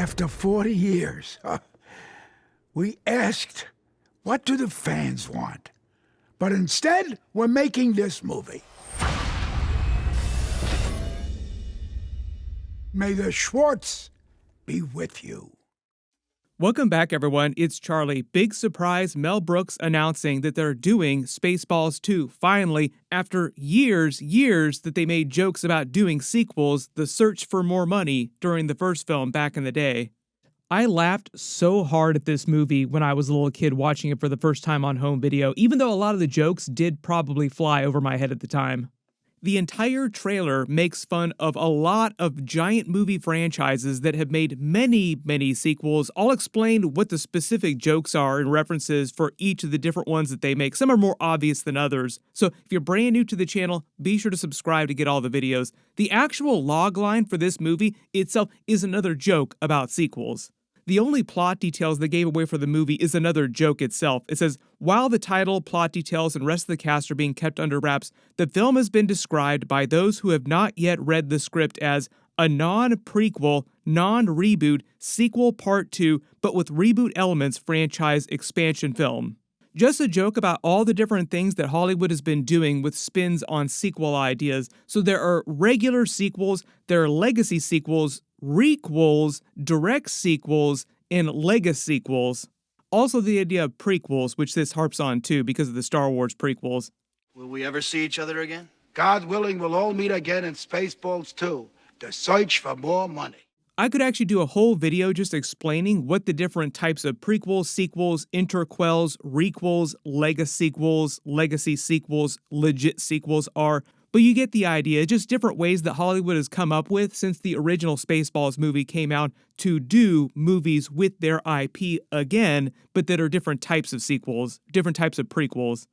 After 40 years, we asked, what do the fans want? But instead, we're making this movie. May the Schwartz be with you. Welcome back, everyone. It's Charlie. Big surprise, Mel Brooks announcing that they're doing Spaceballs 2. Finally, after years that they made jokes about doing sequels, the search for more money during the first film back in the day. I laughed so hard at this movie when I was a little kid watching it for the first time on home video, even though a lot of the jokes did probably fly over my head at the time. The entire trailer makes fun of a lot of giant movie franchises that have made many sequels. I'll explain what the specific jokes are and references for each of the different ones that they make. Some are more obvious than others. So if you're brand new to the channel, be sure to subscribe to get all the videos. The actual log line for this movie itself is another joke about sequels. The only plot details they gave away for the movie is another joke itself. It says, while the title, plot details, and rest of the cast are being kept under wraps, the film has been described by those who have not yet read the script as a non-prequel, non-reboot, sequel part 2, but with reboot elements franchise expansion film. Just a joke about all the different things that Hollywood has been doing with spins on sequel ideas. So there are regular sequels, there are legacy sequels, requels, direct sequels, and legacy sequels. Also the idea of prequels, which this harps on too because of the Star Wars prequels. Will we ever see each other again? God willing, we'll all meet again in Spaceballs 2. The search for more money. I could actually do a whole video just explaining what the different types of prequels, sequels, interquels, requels, legacy sequels, legit sequels are. But you get the idea, just different ways that Hollywood has come up with since the original Spaceballs movie came out to do movies with their IP again, but that are different types of sequels, different types of prequels.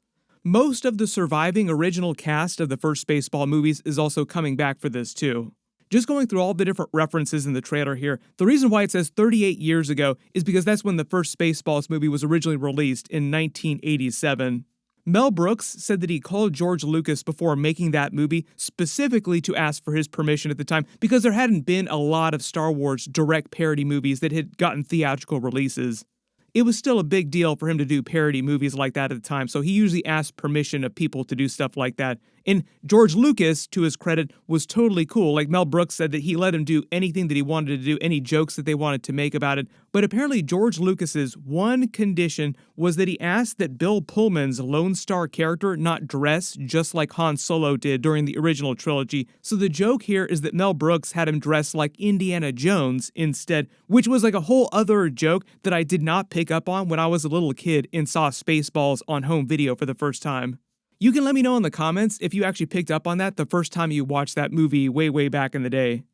Most of the surviving original cast of the first Spaceball movies is also coming back for this too. Just going through all the different references in the trailer here, the reason why it says 38 years ago is because that's when the first Spaceballs movie was originally released in 1987. Mel Brooks said that he called George Lucas before making that movie specifically to ask for his permission at the time because there hadn't been a lot of Star Wars direct parody movies that had gotten theatrical releases. It was still a big deal for him to do parody movies like that at the time, so he usually asked permission of people to do stuff like that. And George Lucas, to his credit, was totally cool. Like Mel Brooks said that he let him do anything that he wanted to do, any jokes that they wanted to make about it. But apparently George Lucas's one condition was that he asked that Bill Pullman's Lone Star character not dress just like Han Solo did during the original trilogy. So the joke here is that Mel Brooks had him dress like Indiana Jones instead, which was like a whole other joke that I did not pick up on when I was a little kid and saw Spaceballs on home video for the first time. You can let me know in the comments if you actually picked up on that the first time you watched that movie way back in the day.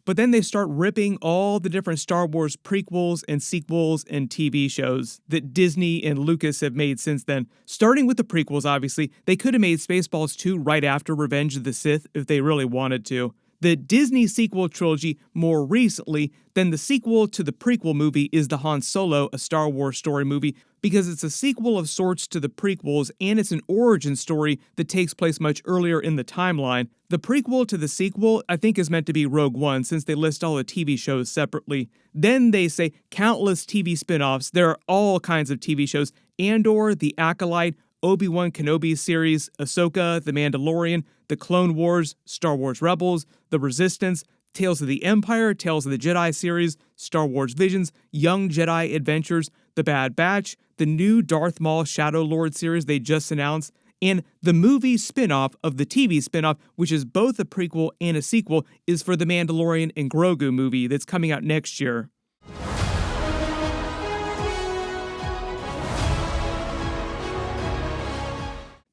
But then they start ripping all the different Star Wars prequels and sequels and TV shows that Disney and Lucas have made since then. Starting with the prequels, obviously, they could have made Spaceballs 2 right after Revenge of the Sith if they really wanted to. The Disney sequel trilogy more recently, then the sequel to the prequel movie is the Han Solo, a Star Wars story movie, because it's a sequel of sorts to the prequels and it's an origin story that takes place much earlier in the timeline. The prequel to the sequel, I think, is meant to be Rogue One since they list all the TV shows separately. Then they say countless TV spin-offs. There are all kinds of TV shows. Andor, The Acolyte, Obi-Wan Kenobi series, Ahsoka, The Mandalorian, The Clone Wars, Star Wars Rebels, The Resistance, Tales of the Empire, Tales of the Jedi series, Star Wars Visions, Young Jedi Adventures, The Bad Batch, the new Darth Maul Shadow Lord series they just announced, and the movie spin-off of the TV spin-off, which is both a prequel and a sequel, is for the Mandalorian and Grogu movie that's coming out next year.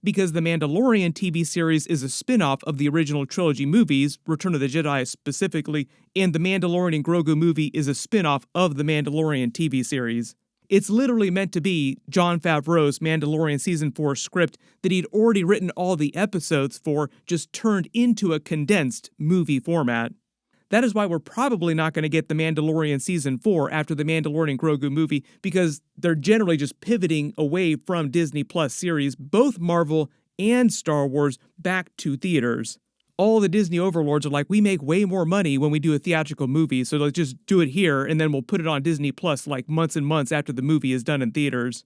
Because the Mandalorian TV series is a spin-off of the original trilogy movies, Return of the Jedi specifically, and the Mandalorian and Grogu movie is a spin-off of the Mandalorian TV series. It's literally meant to be Jon Favreau's Mandalorian Season 4 script that he'd already written all the episodes for, just turned into a condensed movie format. That is why we're probably not going to get The Mandalorian Season 4 after the Mandalorian and Grogu movie, because they're generally just pivoting away from Disney Plus series, both Marvel and Star Wars, back to theaters. all the Disney overlords are like, we make way more money when we do a theatrical movie, so let's just do it here, and then we'll put it on Disney Plus like months and months after the movie is done in theaters.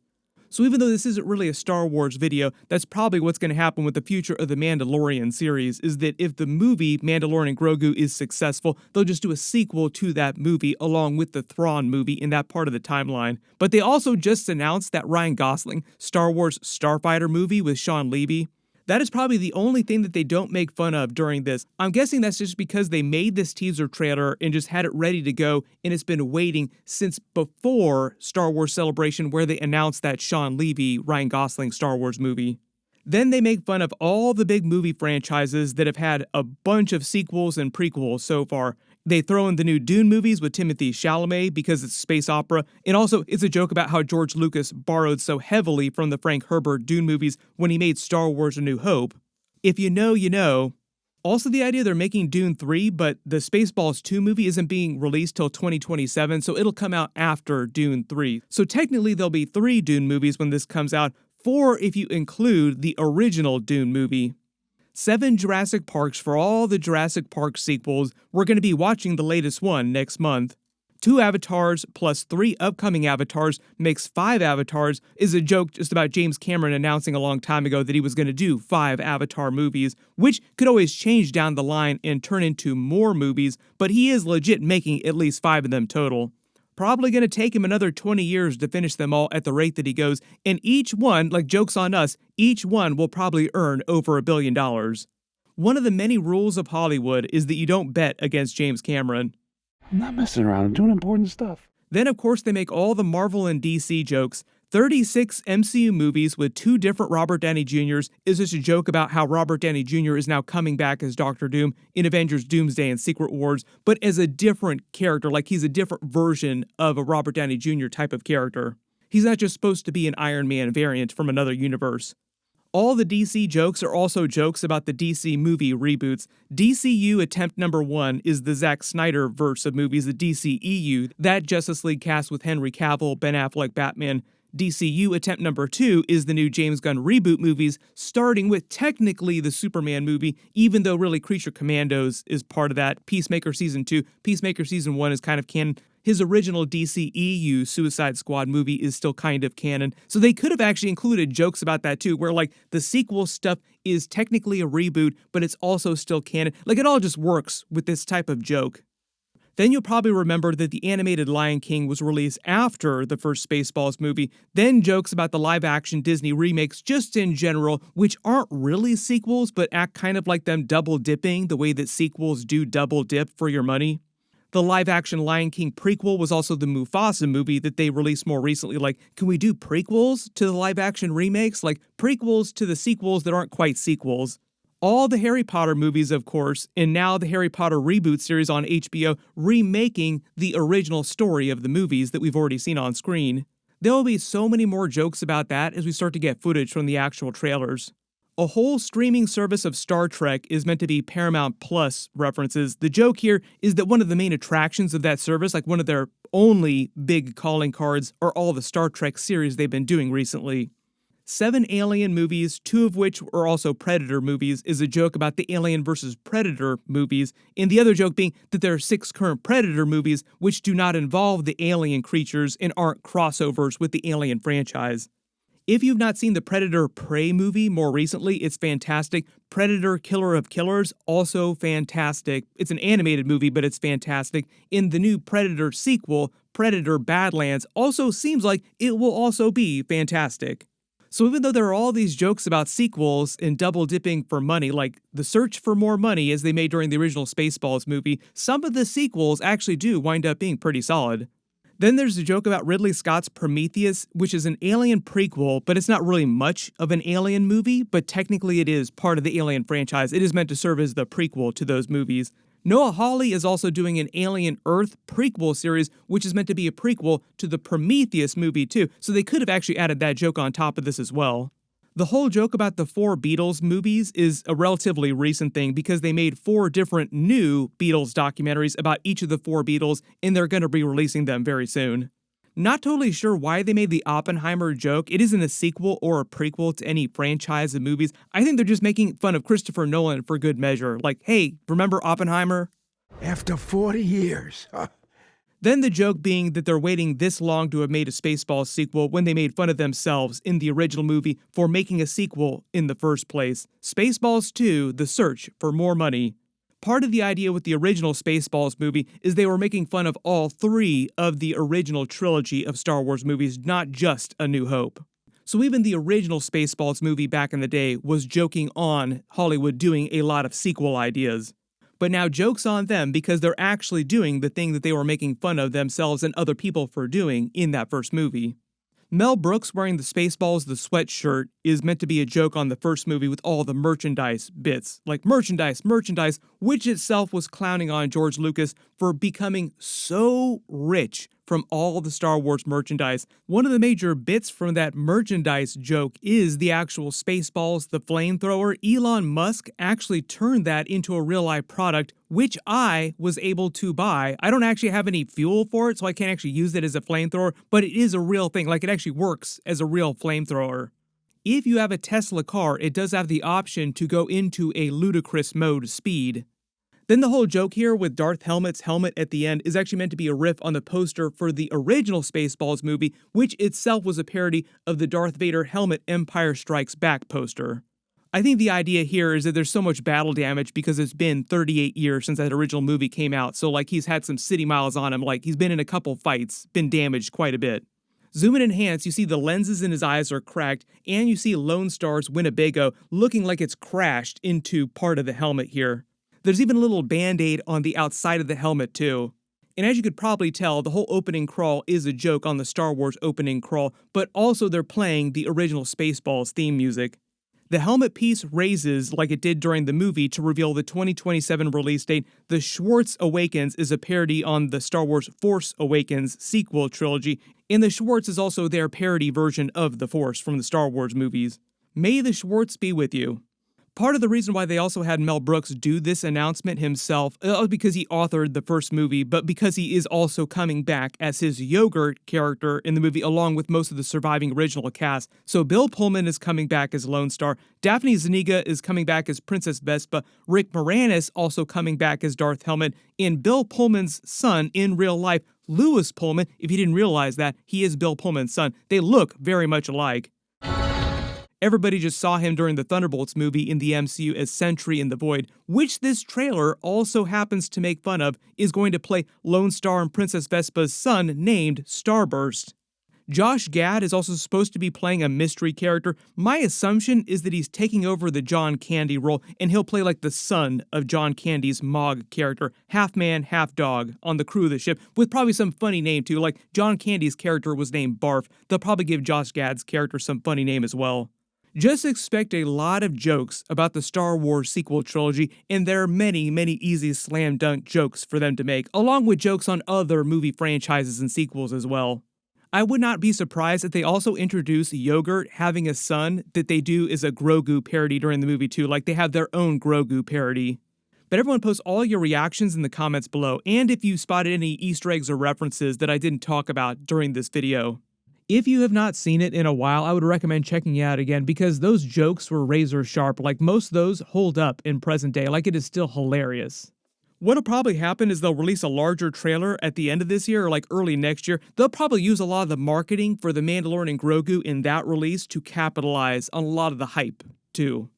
So even though this isn't really a Star Wars video, that's probably what's going to happen with the future of the Mandalorian series, is that if the movie Mandalorian and Grogu is successful, they'll just do a sequel to that movie along with the Thrawn movie in that part of the timeline. But they also just announced that Ryan Gosling Star Wars Starfighter movie with Sean Levy. That is probably the only thing that they don't make fun of during this. I'm guessing that's just because they made this teaser trailer and just had it ready to go, and it's been waiting since before Star Wars Celebration, where they announced that Sean Levy, Ryan Gosling Star Wars movie. Then they make fun of all the big movie franchises that have had a bunch of sequels and prequels so far. They throw in the new Dune movies with Timothée Chalamet because it's space opera, and also it's a joke about how George Lucas borrowed so heavily from the Frank Herbert Dune movies when he made Star Wars A New Hope. If you know, you know. Also the idea they're making Dune 3, but the Spaceballs 2 movie isn't being released till 2027, so it'll come out after Dune 3. So technically there'll be 3 Dune movies when this comes out, 4 if you include the original Dune movie. 7 Jurassic Parks for all the Jurassic Park sequels. We're going to be watching the latest one next month. 2 Avatars plus 3 upcoming Avatars makes 5 Avatars is a joke just about James Cameron announcing a long time ago that he was going to do 5 Avatar movies, which could always change down the line and turn into more movies, but he is legit making at least 5 of them total. Probably going to take him another 20 years to finish them all at the rate that he goes, and each one, like joke's on us, each one will probably earn over $1 billion. One of the many rules of Hollywood is that you don't bet against James Cameron. I'm not messing around, I'm doing important stuff. Then of course they make all the Marvel and DC jokes. 36 MCU movies with 2 different Robert Downey Jr.'s is just a joke about how Robert Downey Jr. is now coming back as Doctor Doom in Avengers Doomsday and Secret Wars, but as a different character, like he's a different version of a Robert Downey Jr. type of character. He's not just supposed to be an Iron Man variant from another universe. All the DC jokes are also jokes about the DC movie reboots. DCU attempt number 1 is the Zack Snyder verse of movies, the DCEU, that Justice League cast with Henry Cavill, Ben Affleck, Batman. DCU attempt number 2 is the new James Gunn reboot movies, starting with technically the Superman movie, even though really Creature Commandos is part of that. Peacemaker Season 2, Peacemaker Season 1 is kind of canon. His original DCEU Suicide Squad movie is still kind of canon. So they could have actually included jokes about that too, where like the sequel stuff is technically a reboot, but it's also still canon. Like it all just works with this type of joke. Then you'll probably remember that the animated Lion King was released after the first Spaceballs movie, then jokes about the live-action Disney remakes just in general, which aren't really sequels, but act kind of like them double-dipping the way that sequels do double-dip for your money. The live-action Lion King prequel was also the Mufasa movie that they released more recently. Like, can we do prequels to the live-action remakes? Like, prequels to the sequels that aren't quite sequels. All the Harry Potter movies, of course, and now the Harry Potter reboot series on HBO remaking the original story of the movies that we've already seen on screen. There will be so many more jokes about that as we start to get footage from the actual trailers. A whole streaming service of Star Trek is meant to be Paramount Plus references. The joke here is that one of the main attractions of that service, like one of their only big calling cards, are all the Star Trek series they've been doing recently. 7 Alien movies, 2 of which are also Predator movies, is a joke about the Alien vs. Predator movies, and the other joke being that there are 6 current Predator movies which do not involve the alien creatures and aren't crossovers with the Alien franchise. If you've not seen the Predator Prey movie more recently, it's fantastic. Predator Killer of Killers, also fantastic. It's an animated movie, but it's fantastic. In the new Predator sequel, Predator Badlands, also seems like it will also be fantastic. So even though there are all these jokes about sequels and double dipping for money, like the search for more money as they made during the original Spaceballs movie, some of the sequels actually do wind up being pretty solid. Then there's a joke about Ridley Scott's Prometheus, which is an Alien prequel, but it's not really much of an Alien movie, but technically it is part of the Alien franchise. It is meant to serve as the prequel to those movies. Noah Hawley is also doing an Alien Earth prequel series, which is meant to be a prequel to the Prometheus movie too, so they could have actually added that joke on top of this as well. The whole joke about the 4 Beatles movies is a relatively recent thing because they made 4 different new Beatles documentaries about each of the 4 Beatles, and they're going to be releasing them very soon. Not totally sure why they made the Oppenheimer joke. It isn't a sequel or a prequel to any franchise of movies. I think they're just making fun of Christopher Nolan for good measure. Like, hey, remember Oppenheimer? After 40 years. Then the joke being that they're waiting this long to have made a Spaceballs sequel when they made fun of themselves in the original movie for making a sequel in the first place. Spaceballs 2, The Search for More Money. Part of the idea with the original Spaceballs movie is they were making fun of all three of the original trilogy of Star Wars movies, not just A New Hope. So even the original Spaceballs movie back in the day was joking on Hollywood doing a lot of sequel ideas. But now joke's on them because they're actually doing the thing that they were making fun of themselves and other people for doing in that first movie. Mel Brooks wearing the Spaceballs the sweatshirt is meant to be a joke on the first movie with all the merchandise bits. Like merchandise, which itself was clowning on George Lucas for becoming so rich from all the Star Wars merchandise. One of the major bits from that merchandise joke is the actual Spaceballs, the flamethrower. Elon Musk actually turned that into a real-life product, which I was able to buy. I don't actually have any fuel for it, so I can't actually use it as a flamethrower, but it is a real thing. Like, it actually works as a real flamethrower. If you have a Tesla car, it does have the option to go into a ludicrous mode speed. Then the whole joke here with Darth Helmet's helmet at the end is actually meant to be a riff on the poster for the original Spaceballs movie, which itself was a parody of the Darth Vader helmet Empire Strikes Back poster. I think the idea here is that there's so much battle damage because it's been 38 years since that original movie came out, so like he's had some city miles on him, like he's been in a couple fights, been damaged quite a bit. Zoom and enhance, you see the lenses in his eyes are cracked, and you see Lone Star's Winnebago looking like it's crashed into part of the helmet here. There's even a little band-aid on the outside of the helmet too. And as you could probably tell, the whole opening crawl is a joke on the Star Wars opening crawl, but also they're playing the original Spaceballs theme music. The helmet piece raises like it did during the movie to reveal the 2027 release date. The Schwartz Awakens is a parody on the Star Wars Force Awakens sequel trilogy, and the Schwartz is also their parody version of the Force from the Star Wars movies. May the Schwartz be with you. Part of the reason why they also had Mel Brooks do this announcement himself, because he authored the first movie, but because he is also coming back as his yogurt character in the movie along with most of the surviving original cast. So Bill Pullman is coming back as Lone Star, Daphne Zuniga is coming back as Princess Vespa, Rick Moranis also coming back as Darth Helmet, and Bill Pullman's son in real life, Louis Pullman, if you didn't realize that, he is Bill Pullman's son. They look very much alike. Everybody just saw him during the Thunderbolts movie in the MCU as Sentry in the Void, which this trailer also happens to make fun of, is going to play Lone Star and Princess Vespa's son named Starburst. Josh Gad is also supposed to be playing a mystery character. My assumption is that he's taking over the John Candy role, and he'll play like the son of John Candy's Mog character, half man, half dog, on the crew of the ship, with probably some funny name too, like John Candy's character was named Barf. They'll probably give Josh Gad's character some funny name as well. Just expect a lot of jokes about the Star Wars sequel trilogy, and there are many, many easy slam dunk jokes for them to make, along with jokes on other movie franchises and sequels as well. I would not be surprised if they also introduce yogurt having a son that they do is a Grogu parody during the movie too, like they have their own Grogu parody. But everyone post all your reactions in the comments below, and if you spotted any Easter eggs or references that I didn't talk about during this video. If you have not seen it in a while, I would recommend checking it out again because those jokes were razor sharp. Like most of those hold up in present day, like it is still hilarious. What'll probably happen is they'll release a larger trailer at the end of this year or like early next year. They'll probably use a lot of the marketing for the Mandalorian and Grogu in that release to capitalize on a lot of the hype too.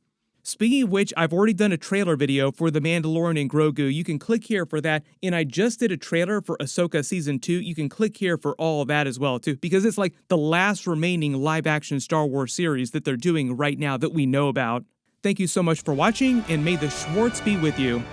Speaking of which, I've already done a trailer video for The Mandalorian and Grogu. You can click here for that. And I just did a trailer for Ahsoka Season 2. You can click here for all of that as well, too. Because it's like the last remaining live-action Star Wars series that they're doing right now that we know about. Thank you so much for watching, and may the Schwartz be with you.